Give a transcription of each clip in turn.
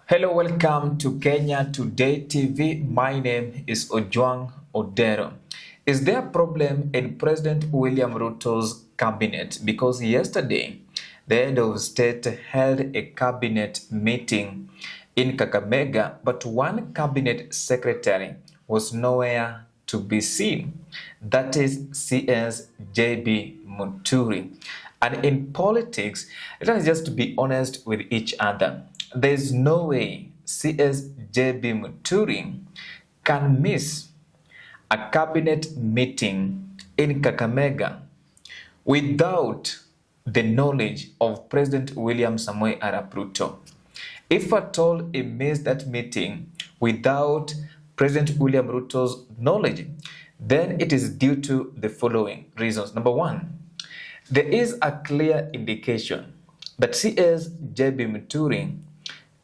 Hello, welcome to Kenya Today TV. My name is Ojwang Odero. Is there a problem in President William Ruto's cabinet? Because yesterday, the head of state held a cabinet meeting in Kakamega, but one cabinet secretary was nowhere to be seen. That is CS JB Muturi. And in politics, let us just be honest with each other. There's no way CS JB Muturi can miss a cabinet meeting in Kakamega without the knowledge of President William Samoei Arap Ruto. If at all he missed that meeting without President William Ruto's knowledge, then it is due to the following reasons. Number one, there is a clear indication that CS JB Muturi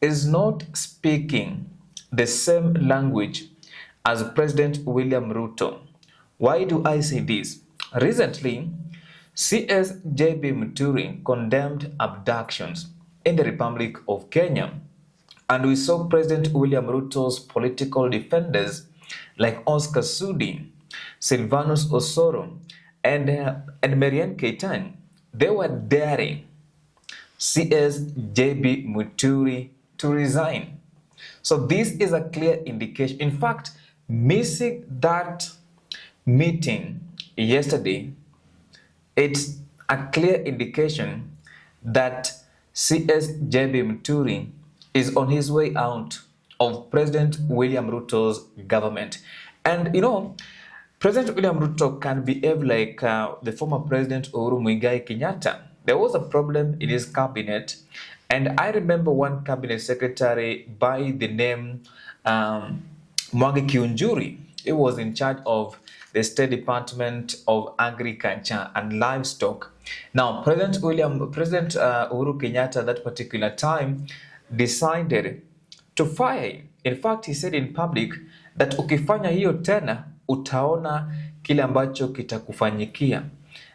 is not speaking the same language as President William Ruto. Why do I say this? Recently, CS JB Muturi condemned abductions in the Republic of Kenya, and we saw President William Ruto's political defenders like Oscar Sudi, Silvanus Osoro, and Marian Keitany. They were daring CS JB Muturi to resign. So this is a clear indication. In fact, missing that meeting yesterday, it's a clear indication that CS JB Muturi is on his way out of President William Ruto's government. And President William Ruto can behave like the former President Uhuru Kenyatta. There was a problem in his cabinet, and I remember one cabinet secretary by the name Mwangi Kiunjuri. He was in charge of the State Department of Agriculture and Livestock. Now, President Uhuru Kenyatta at that particular time decided to fire him. In fact, he said in public that ukifanya hiyo tena utaona kile ambacho kitakufanyikia.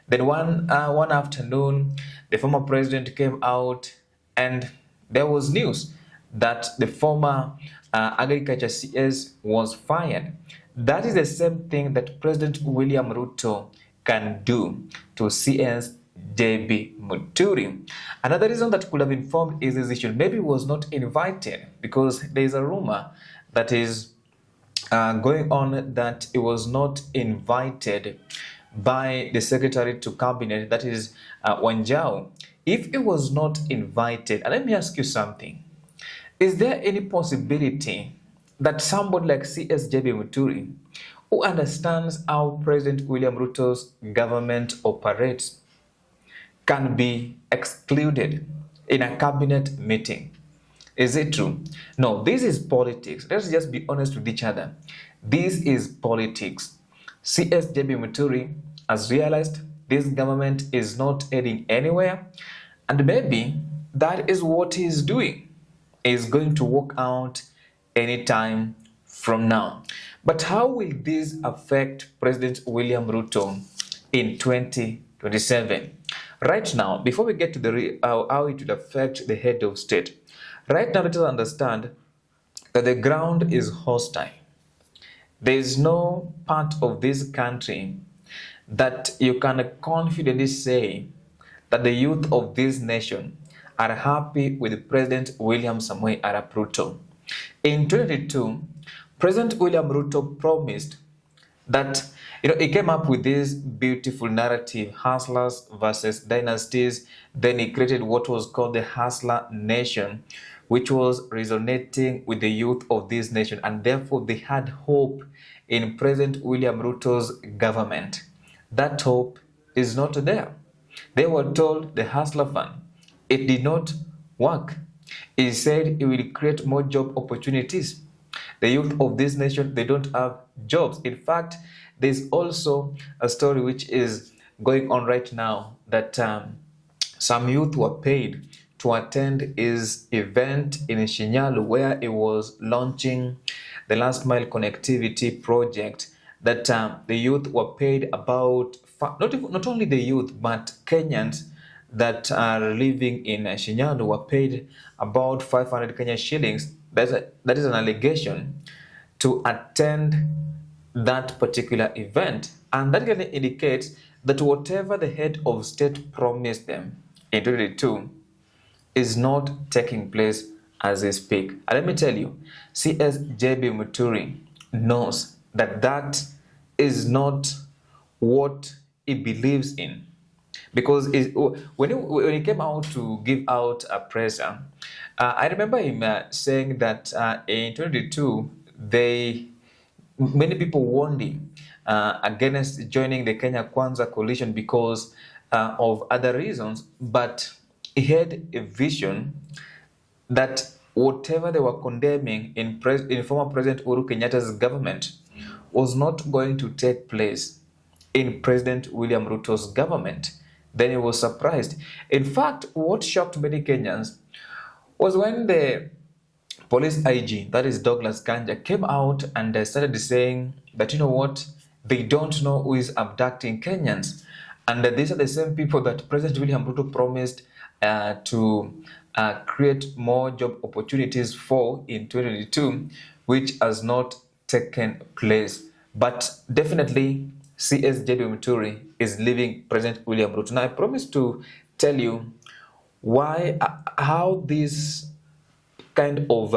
Then one afternoon, the former president came out and there was news that the former agriculture CS was fired. That is the same thing that President William Ruto can do to CS JB Muturi. Another reason that could have informed is this issue. Maybe he was not invited because there is a rumor that is going on that he was not invited by the secretary to cabinet, that is Wanjau. If he was not invited, and let me ask you something, is there any possibility that somebody like CS JB Muturi, who understands how President William Ruto's government operates, can be excluded in a cabinet meeting? Is it true? No, this is politics. Let's just be honest with each other. This is politics. CS JB Muturi has realized this government is not heading anywhere, and maybe that is what he is doing. He is going to walk out anytime from now. But how will this affect President William Ruto in 2027? Right now, before we get to how it would affect the head of state, right now let us understand that the ground is hostile. There is no part of this country that you can confidently say that the youth of this nation are happy with President William Samoei Arap Ruto. In 2022, President William Ruto promised that he came up with this beautiful narrative, hustlers versus dynasties. Then he created what was called the Hustler Nation, which was resonating with the youth of this nation, and therefore they had hope in President William Ruto's government. That hope is not there. They were told the Hustler Fund, it did not work. He said it will create more job opportunities. The youth of this nation, they don't have jobs. In fact, there's also a story which is going on right now that some youth were paid to attend his event in Shinyalu, where he was launching the last mile connectivity project, that the youth were paid about, not only the youth, but Kenyans, that are living in Shinyadu were paid about 500 Kenya shillings. That is an allegation to attend that particular event. And that clearly indicates that whatever the head of state promised them in 2022 is not taking place as they speak. And let me tell you, CS JB Muturi knows that that is not what he believes in. Because when he came out to give out a presser, I remember him saying that in 2022, many people warned him against joining the Kenya Kwanza coalition because of other reasons, but he had a vision that whatever they were condemning in former President Uhuru Kenyatta's government was not going to take place in President William Ruto's government. Then he was surprised. In fact, what shocked many Kenyans was when the police IG, that is Douglas Kanja, came out and started saying that, you know what, they don't know who is abducting Kenyans. And these are the same people that President William Ruto promised to create more job opportunities for in 2022, which has not taken place. But definitely, CS JB Muturi is leaving President William Ruto. Now, I promised to tell you how this kind of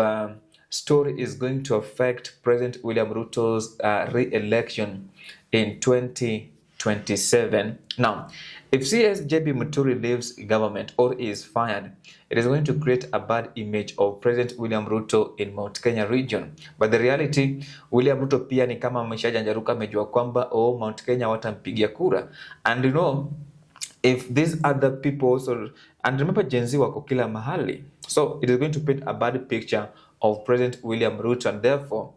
story is going to affect President William Ruto's re-election in 2027. Now, if CS JB Muturi leaves government or is fired, it is going to create a bad image of President William Ruto in Mount Kenya region. But the reality, William Ruto pia ni kama ameshajanjaruka, amejua kwamba Mount Kenya watampigia kura. And you know, if these other people also, and remember Gen Z wako kila mahali, so it is going to paint a bad picture of President William Ruto, and therefore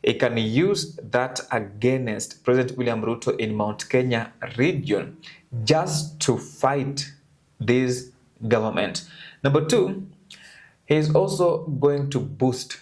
he can use that against President William Ruto in Mount Kenya region just to fight this government. Number two, he is also going to boost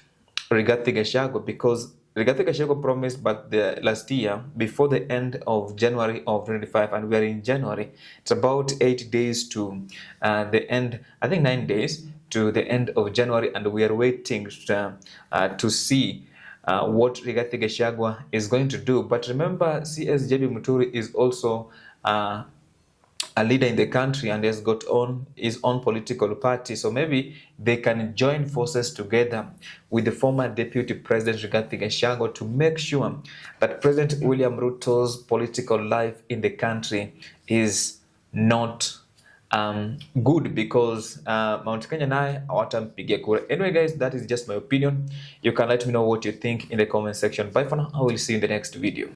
Rigathi Gachagua, because Rigathi Gachagua promised but last year before the end of January of 2025, and we are in January. It's about 8 days to the end, I think 9 days to the end of January, and we are waiting to see what Rigathi Gachagua is going to do. But remember, CS JB Muturi is also a leader in the country and has got his own political party. So maybe they can join forces together with the former Deputy President Rigathi Gachagua to make sure that President William Ruto's political life in the country is not good, because Mount Kenya naye hawatampigia kura. Anyway guys, that is just my opinion. You can let me know what you think in the comment section. Bye for now. I will see you in the next video.